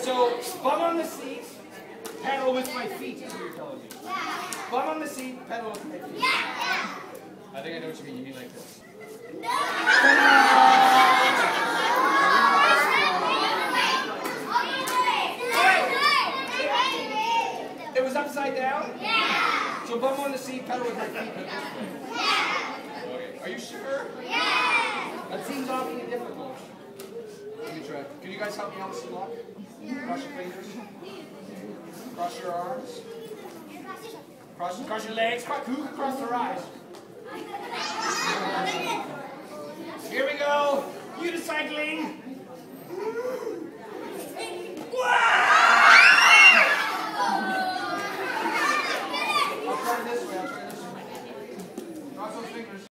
Alright, so bum on the seat, pedal with my feet is what you're telling me. Bum on the seat, pedal with my feet. I think I know what you mean. You mean like this. It was upside down? Yeah. So bum on the seat, pedal with my feet. Yeah. Okay. Are you sure? Yeah. That seems awfully difficult. Let me try. Can you guys help me out with some luck? Cross your fingers. Cross your arms. Cross your legs. Who can cross their eyes? Here we go. Unicycling.